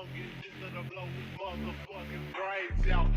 youngest, just gonna blow his motherfucking brains out.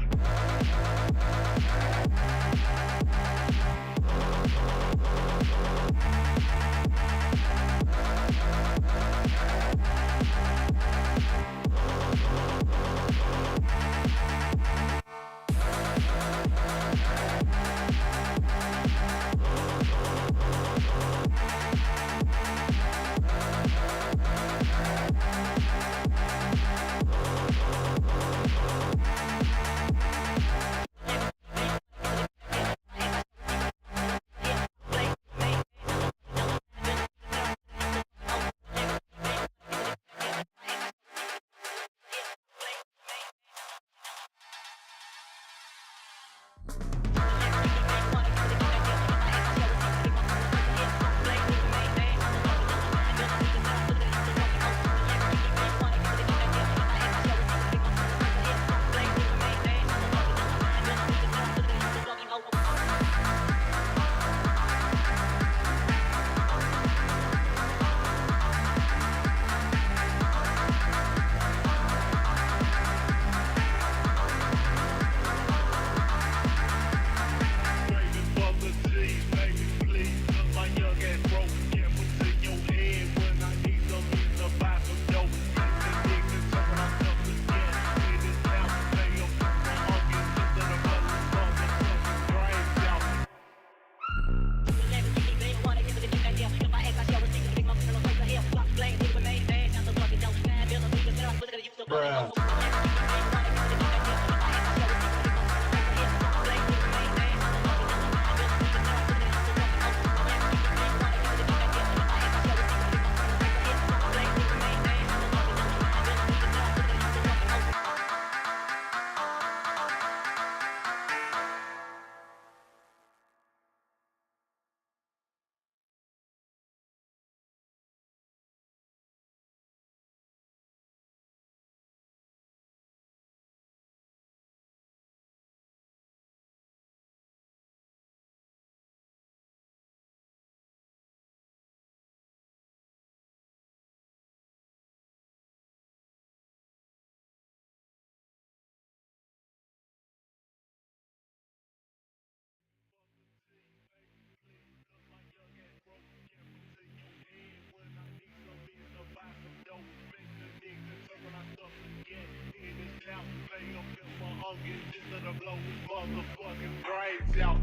Play up in my youngest, just gonna blow his motherfucking brains out.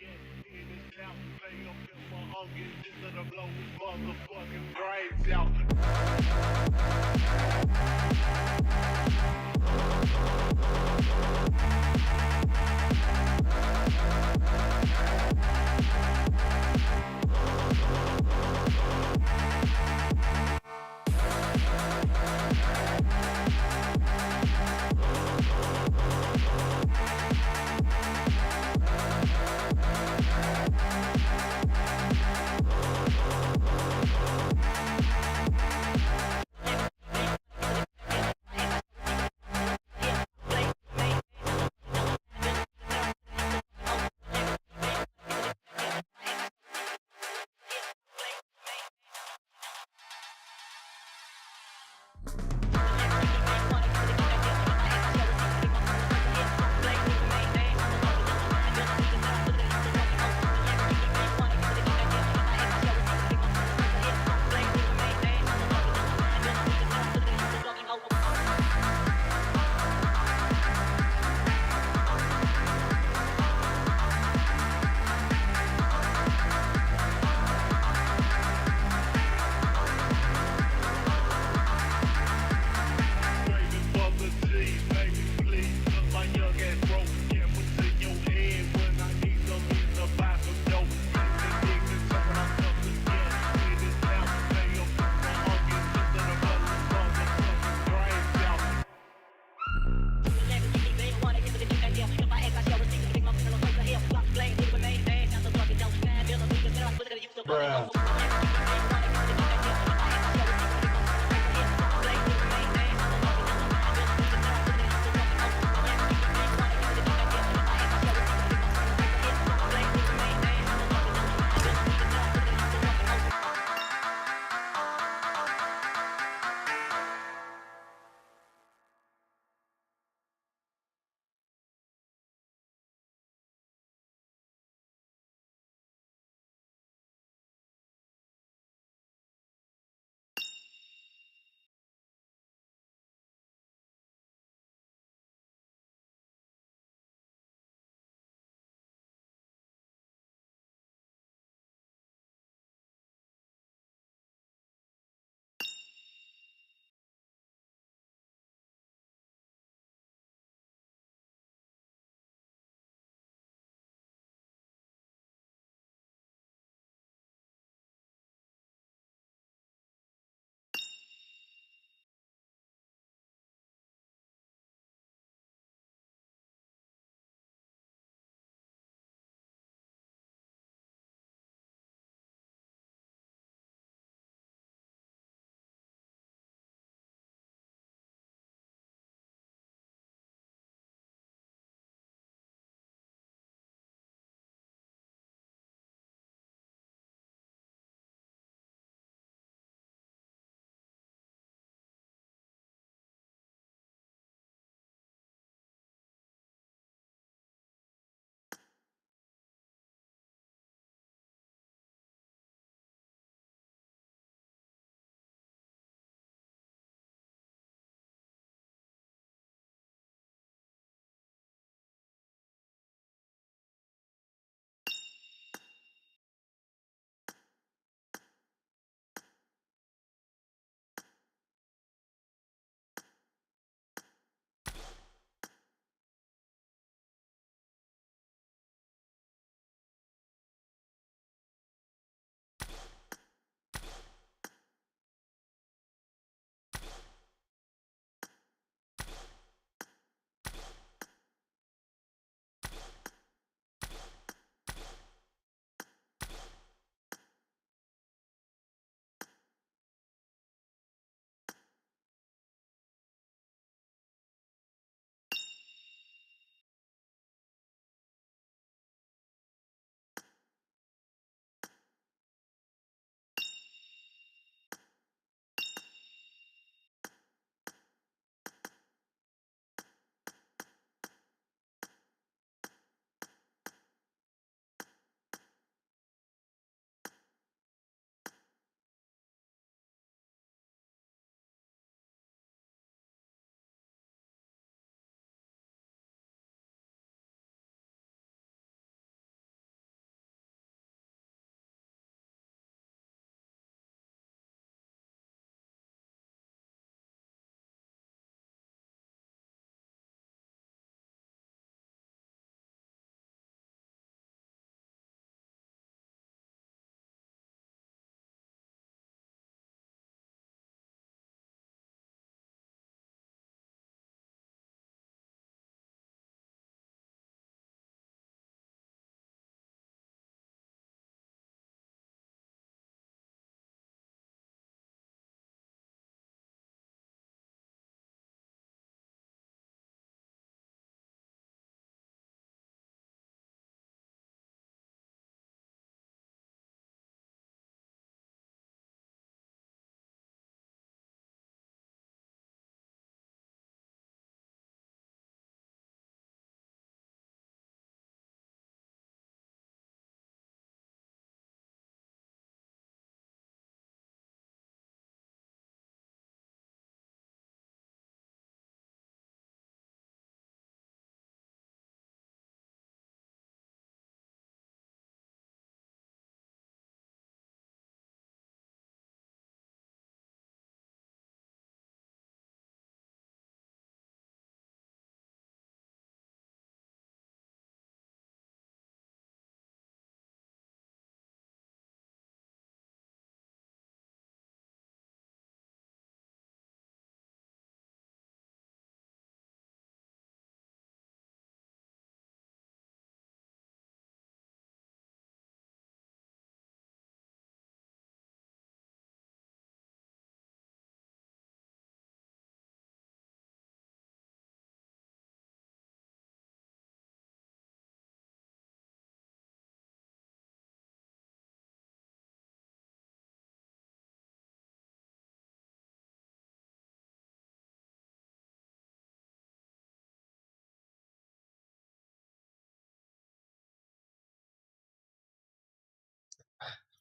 It is now, play up in my onions instead of blowing motherfucking brains out.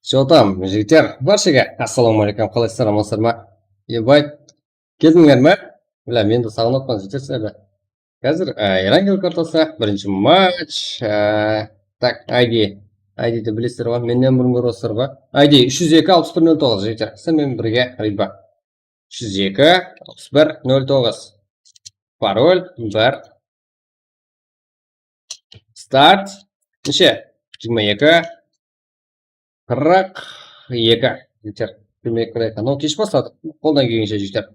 Что там, жігіттер, баршаға ассалаумағалейкум, қалайсыздар, амансыздар ма? Ебай, келдіңдер ме? Бля, мен де сағынып жатқан жігіттер сіздерді. Қазір Ерангел картасы, бірінші матч. Так, ID-ді білесіздер ба? Менен бұрын көресіздер ба? ID 302-6109 жігіттер. Сіздермен бірге рейд. 302-6109. Пароль 1. Старт. Неше? 22. 42 жігіттер. Білмек керек. Но кеш бастадық. Қолдан келгенше жігіттер.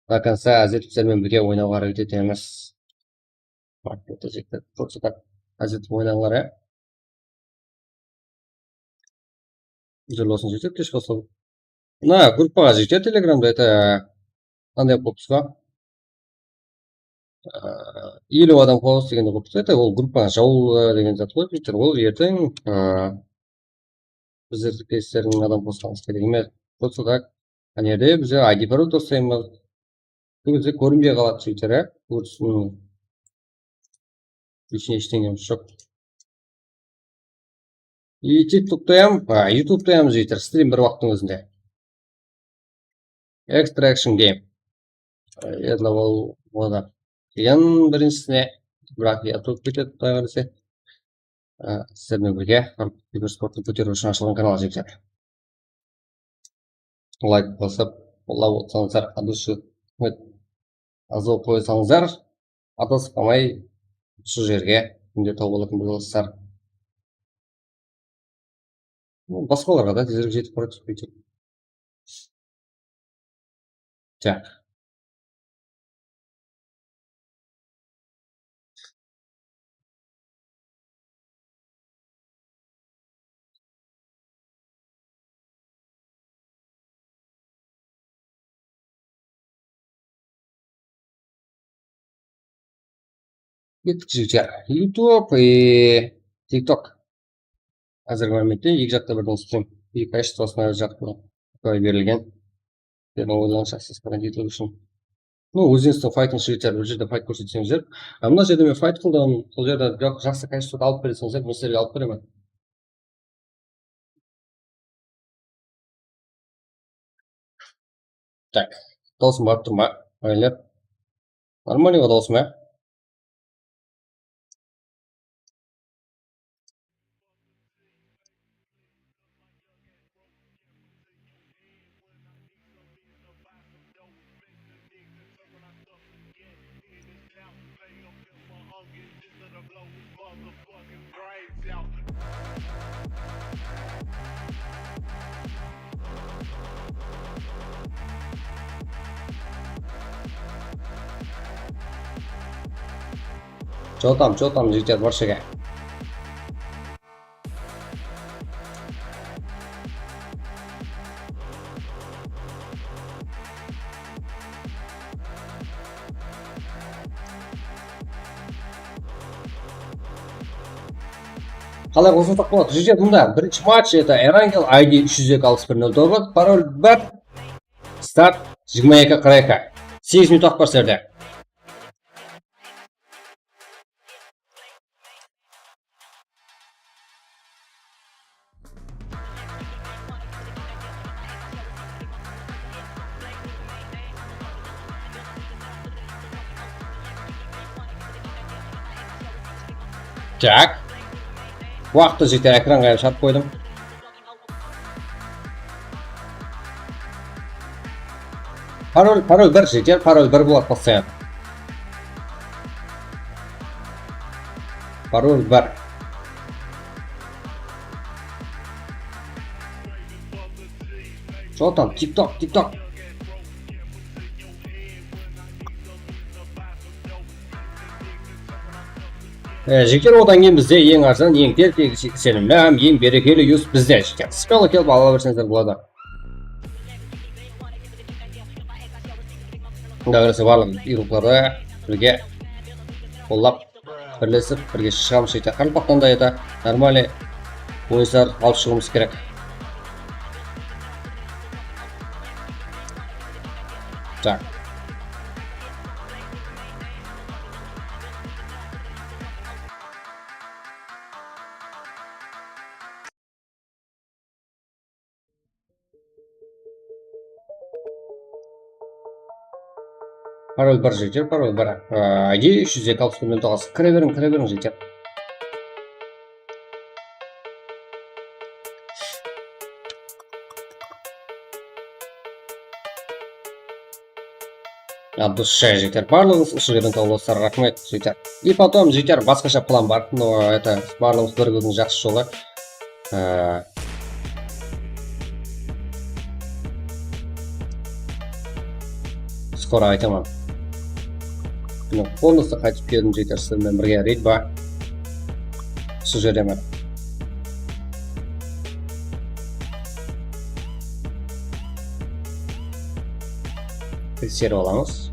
До конца әзетіптермен бірге ойнауға әрекет етеміз. Жігіттер. Просто так әзетіп ойнағылар, ә? Жыл olsun жігіттер, кеш бастадық. Мына группаға жігіттер телеграмда это қандай қойыппыз ба? 50 адам қойыппыз дегенде қойыппыз. Это ол группаға жауыл деген зат қойып жігіттер. Ол ертең біздер кейстердің адам қосқанымыз керек емес. Просто так ана жерде біз ID пароль тастаймыз. Бұл кезде көрінбей қалады жігіттер, ә? Лишний ештеңеміз жоқ. И YouTube таямыз жігіттер, стрим бір уақыттың өзінде. Extraction game. Едла ол ода. Ең біріншісіне, бірақ я тұрып кетеді, құдай қараса. Сіздермен бірге киберспортты көтеру үшін ашылған канал жігіттер. Лайк басып, қолдап отырсаңыздар, азу қойсаңыздар, адасып қалмай осы жерге күнде тауып алатын боласыздар. Басқаларға да тезірек жетіп барады сөйтіп. Так. Кеттік жігіттер. YouTube и TikTok. Қазіргі мәліметте екі жақта бірден стрим. Екі качествосына жақты берілген. Мен ойланша сіз қарантин үшін. Ну, өзіңіздің файтын жігіттер, бұл жерде файт көрсетсеңіздер. Мына жерде мен файт қылдым, бұл жерде жақсы качествода алып бересеңіздер, мен сіздерге алып беремін. Так, дауысым барып тұр ма? Айлар. Нормальный дауысым, ә? Что там, жігіттер, баршаға. Қалай қосылсақ болады? Жігіттер, мұнда бірінші матч, это Erangel ID 302-6109, пароль 1. Старт 22:42. 8 минут уақыт бар сіздерде. Так. Уақытты жігіттер экранға шарт қойдым. Пароль 1 жігіттер, пароль 1 болады постоянно. Пароль 1. Что там? TikTok. Жігіттер, одан кейін бізде ең арзан, ең тез, сенімді, ең берекелі юз бізде жігіттер. Смело келіп ала берсеңіздер болады. Дағырысы барлық игрушаларда бірге қолдап бірлесіп бірге шығамыз жігіттер. Қарымпақтан да еді нормальный ойындар алып шығуымыз керек. Так. Parol 1 жігер, parol 1. ID 302-69. Кіре берің жігер. Дұрыс жігер. Барлығыңыз осы жерден тауластар, рахмет жігер. И потом жігер басқаша план бар, но это барлығымыз бірігудің жақсы жолы. Скоро айтамын. Полностью қайтып келдім жігер, сіздермен бірге рейд бар. Осы жерден тексеріп аламыз.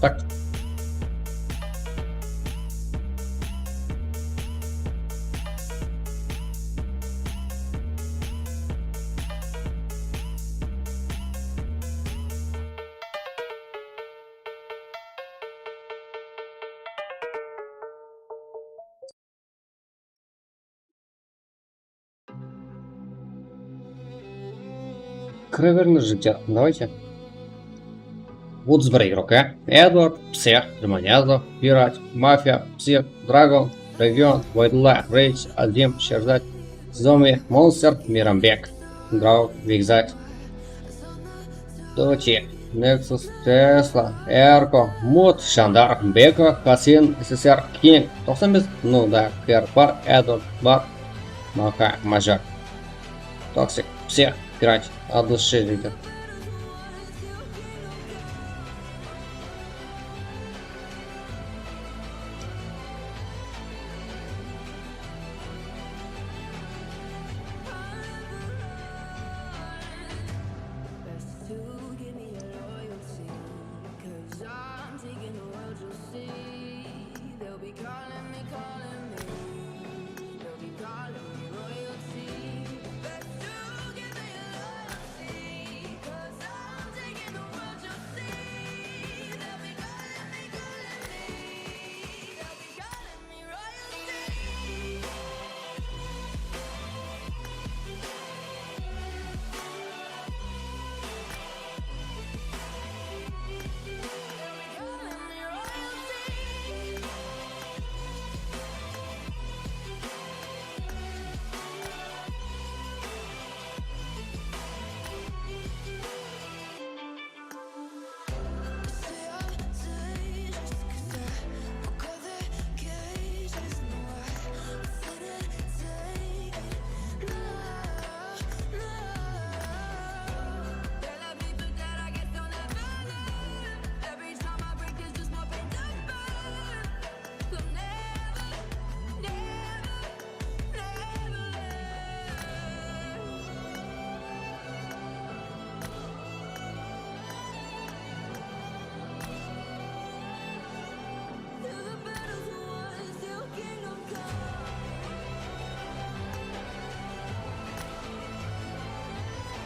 Так. Кіре беріңіз жігер, давайте. 31 игрок, Эдвард, Псих, Демонязов, Пират, Мафия, Псих, Драгон, Регион, Вайдла, Рейдж, Адим, Щерзать, Зоми, Монстр, Мирамбек, Грау, Вигзать, Доти, Нексус, Тесла, Эрко, Мут, Шандар, Бека, Хасин, СССР, Кинг, 95, ну да, Кер, Бар, Эдвард, Бар, Маха, Мажак, Токсик, Псих, Пират, 1-6 лидер.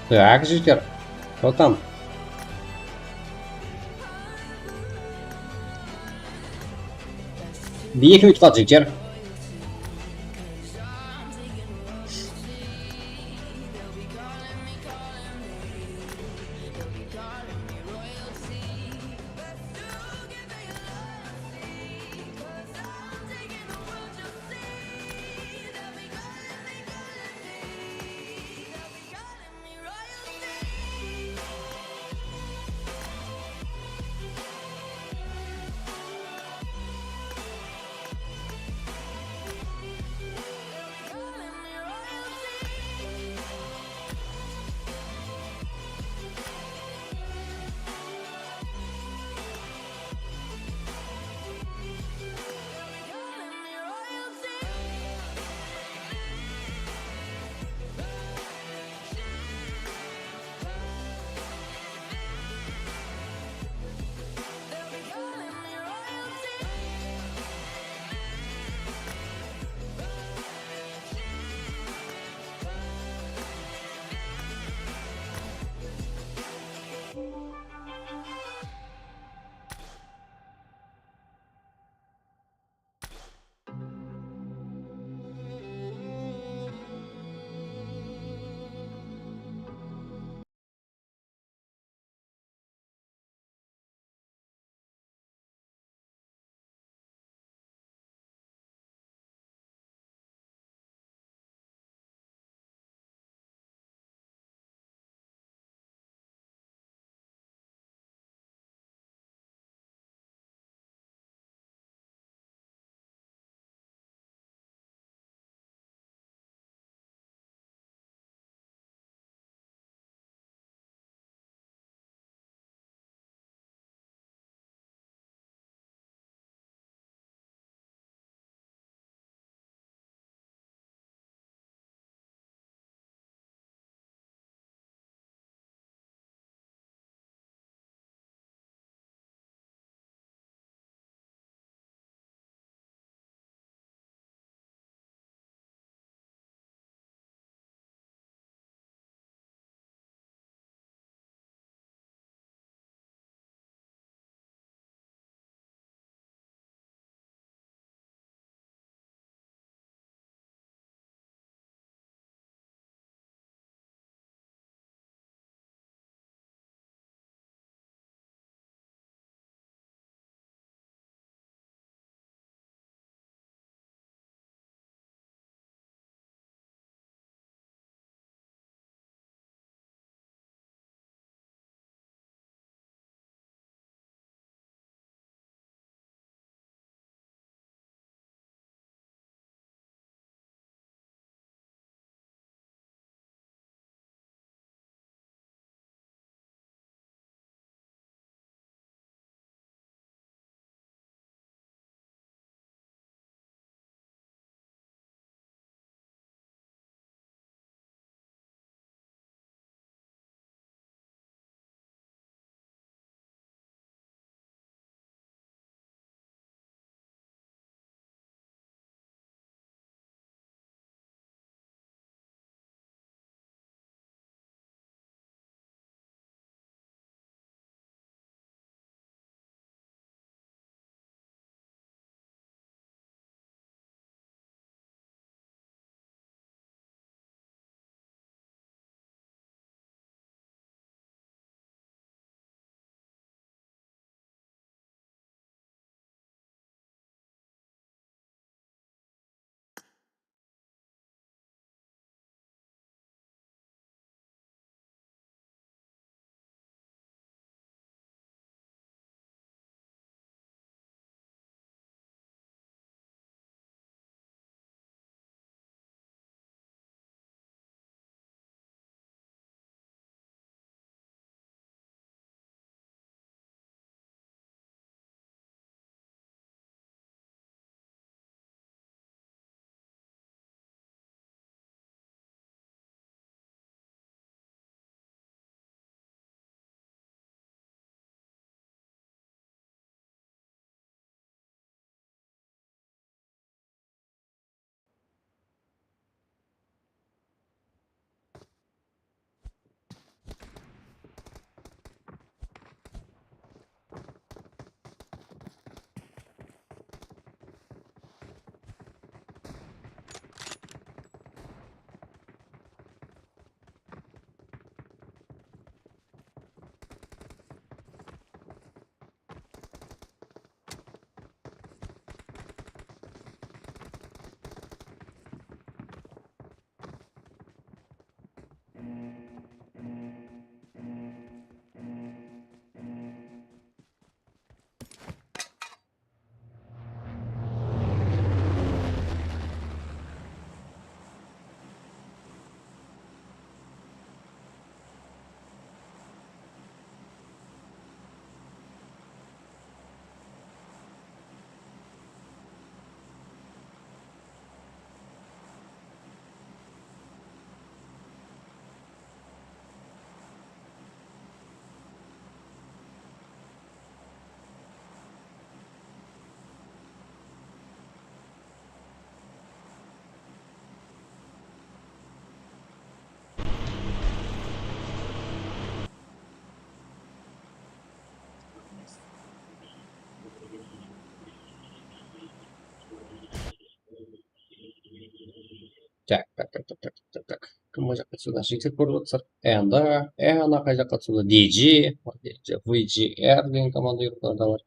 Так, житер. Кто там? Екі минут қалды житер. Так. Кім қай жаққа түсуді жігіттер көріп жатсақ, ана қай жаққа түсуді DG, VGR деген команда ұйықтарда бар.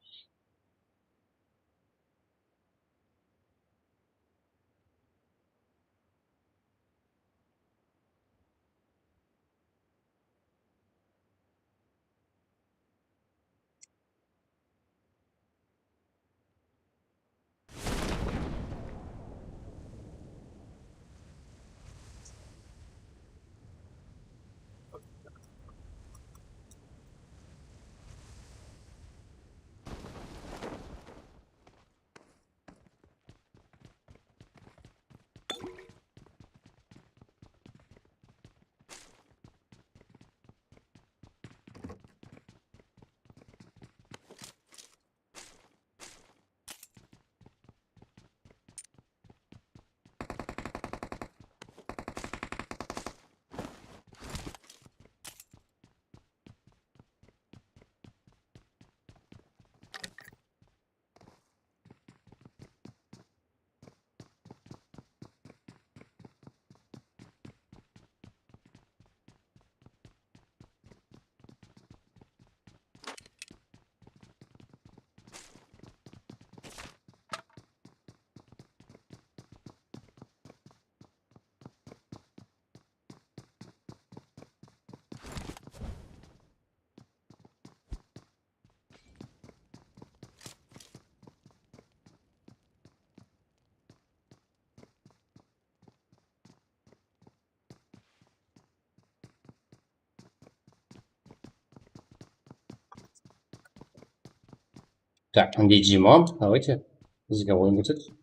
Так, DG мам, давайте бізге ойын көрсетші.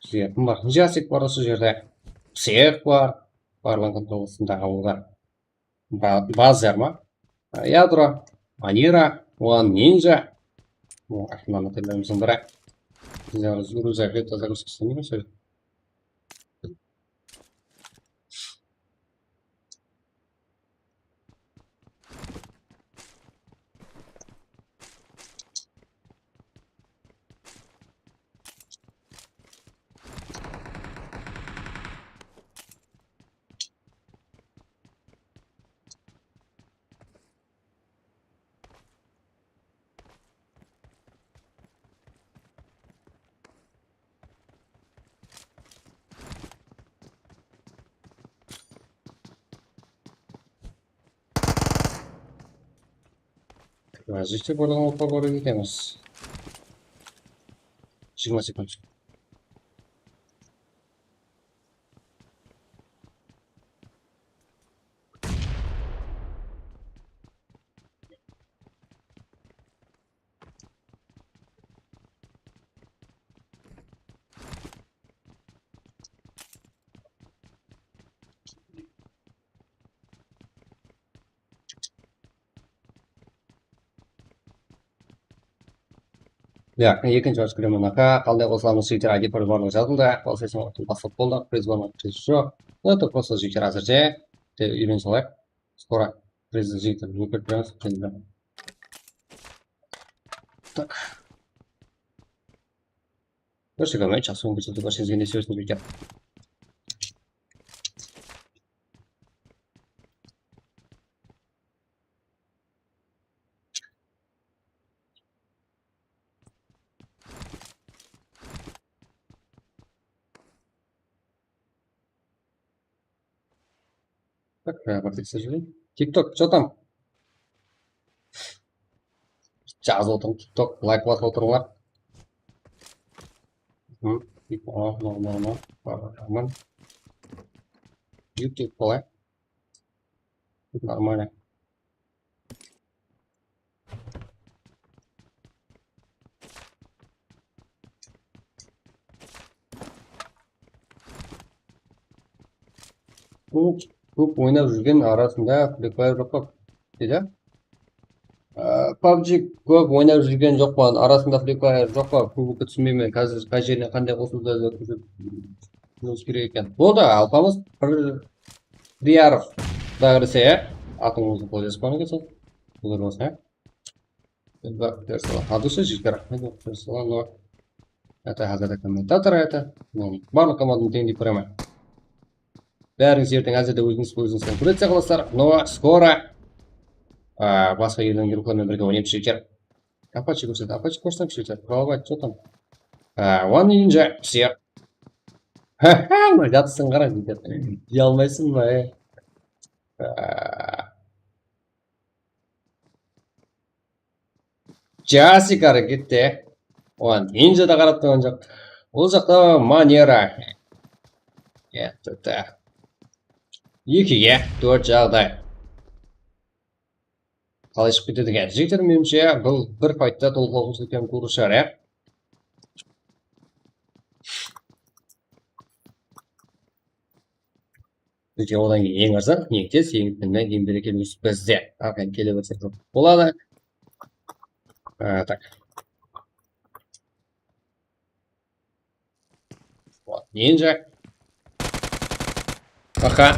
Бізге кім бар? Жасик бар осы жерде. Псех бар. Барланған тоғысындағы олар. Базер ма? Ядро, Анира, One Ninja. Мынаны тілеріміздің бірі. Зараз грузовик загрузка снимется. Життер болған опа көріп кетеміз. 20 секунд. екінші өскіремінақа қалдай қосыламыз жігіттер ID барлығы жазылды. Ол сесен уақытын бастап болдық. Призваны жоқ. Это просто жігіттер әзірше үйрен салайық. Скоро президент жігіттер өкіріп береміз. Так. Көрші көрмей, жақсы өң көрсетіп көршіңізге не сөзін жігіттер. Так, к сожалению. TikTok, что там? Жазып отырмын TikTok, лайк басып отырыңдар. YouTube қалай? Нормально. Көп ойнап жүрген арасында Free Fire жоқ па дейді. PUBG көп ойнап жүрген жоқпын, арасында Free Fire жоқ па, көбікті түсінбеймін, қазір қай жеріне қандай қосылды өткізіп керек екен. Болды, алпамыз Прияров да кірсе, атыңызды қол жазып кетсін. Бұл болсын, От души жігіттер. Это газета комментаторы это. Барлық команданы тең деп көремін. Бәріңіз ертең әзірде өзіңізден көретін қыласыздар. Но скоро басқа елдің группаларымен бірге ойнап жүрсіздер. Апачи көрсетті. Апачи көрсетіп жүрсіздер. Қалабай, что там? One Ninja. Все. Ха-ха, жатсың қара дейді. Дей алмайсың ба, Жасик әрекетте. One Ninja да қарап тұрған жоқ. Ол жақта манера. Екіге 4 жағдай. Қалай шығып кетеді екен? Жігіттер, меніңше бұл бір файтта толық өткен көру шығар, Өте одан кейін ең арзан, ең тез, ең тіннен ең берекелі өсіп бізде. Арқан келе берсек болады. Так. Вот, Ninja. Аха.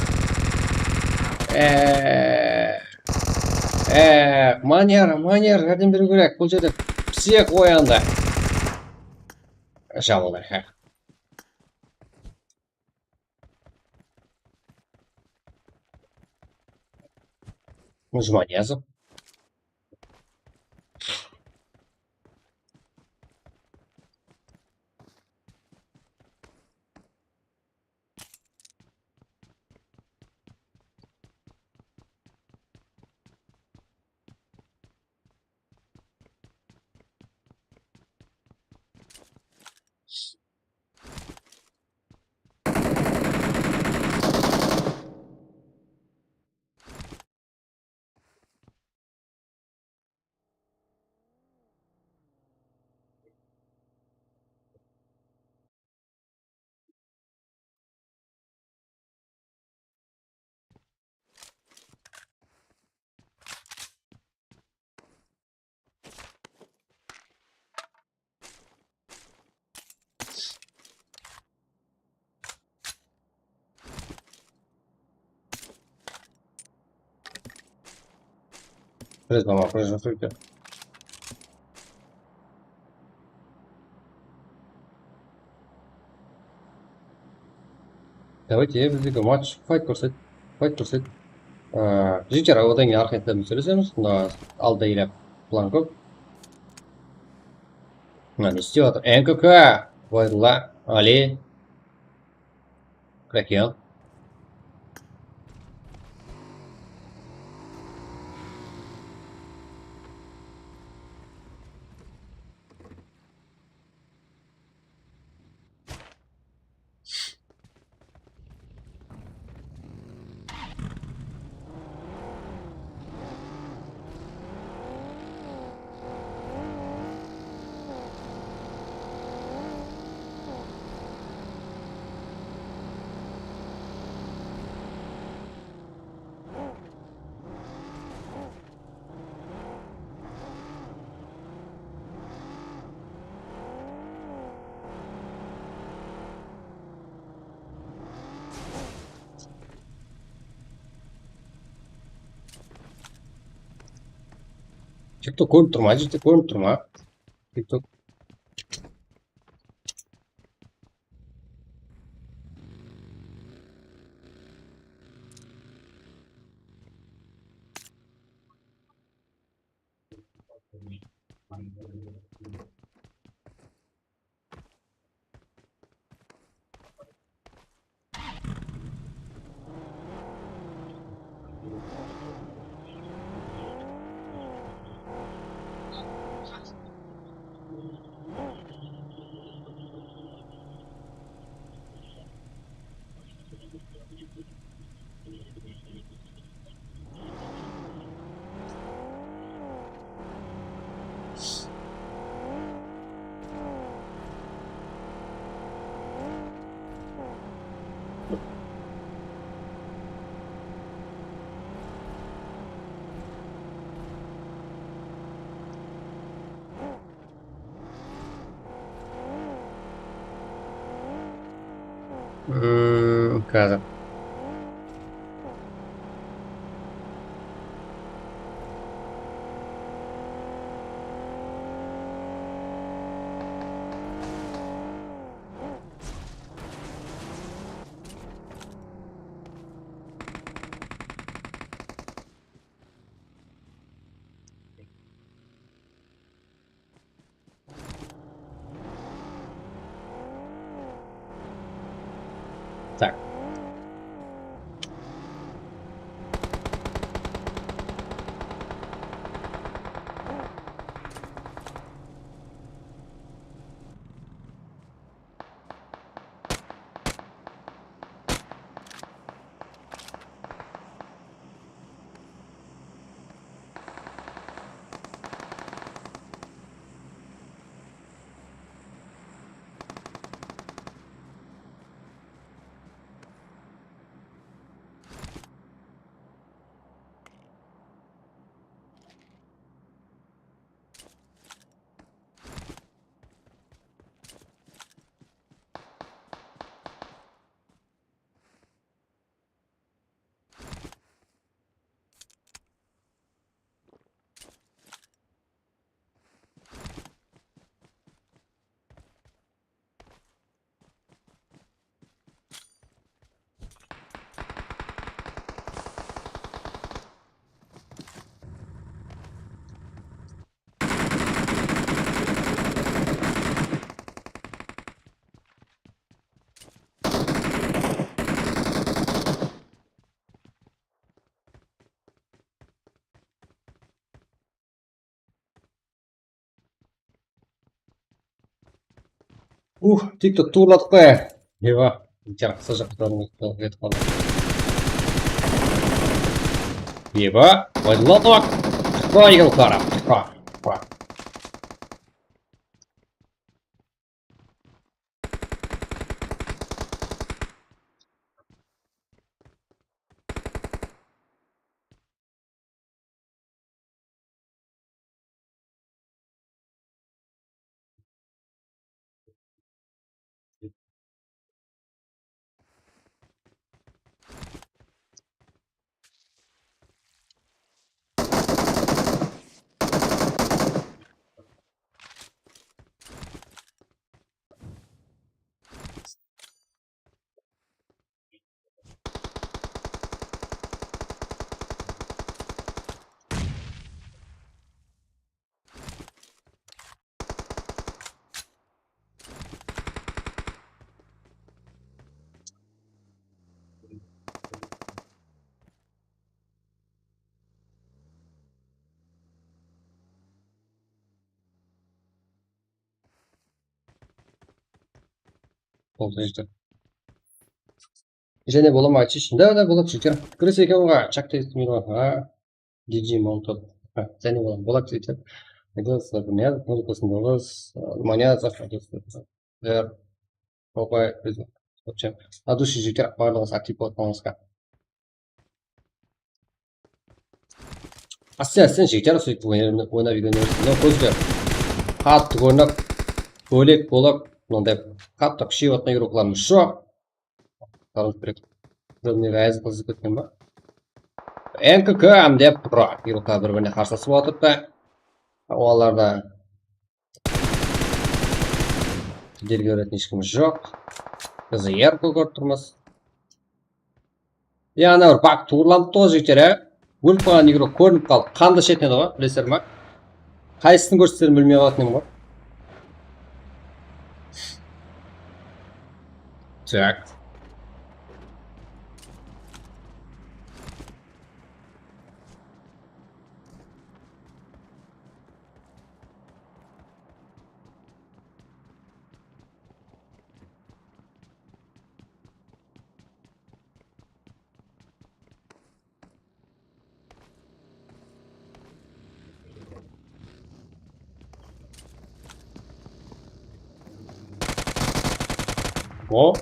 Манер, жәрдем беру керек. Бұл жерде псих оянды. Жабылды. Жманезов. Производитель. Давайте біздегі матч файт көрсет. Жігіттер, одан кейін арқайтарымен сөйлесеміз. Алда елеп план көп. Не істеп жатыр? НКК, Вайдла, Али. Кракел. TikTok көрініп тұрма, жерде көрініп тұрма. TikTok. Қазір. Так. TikTok турладық қой. Ева, жарқысы жақтарын кетіп қалды. Ева, ойладық. Шықпа егіл қара. Шықпа. Болды жігіттер. Және бола ма айтшы. Да, болады жігіттер. Кіріс екен ғой. Чак тестімейді ғой. DJ Mounted. Және болады жігіттер. Музыкасын болғыз. Мания зафрагистер. Попай. На души жігіттер. Барлығыз актив болатыңызға. Астен жігіттер. Сөйтіп ойнап үйренерсің. Көздер. Қатты көрініп. Бөлек болып. Мынандай қатты күшейіп игрокаларымыз жоқ. Қарыз керек. Біріне әзі қызып кеткен ба? НКК деп про игрокалар бір-біріне қарсыласып отырды. Оларда кедергі беретін ешкіміз жоқ. Біз еркі көріп тұрмыз. Ана бір бак туырланып тұғы жігіттер. Өліп қалған игрок көрініп қалып. Қанды шетінеді ғой, білесіздер ма? Қайсысын көрсеттерін білмей қалатын ғой. Так. О,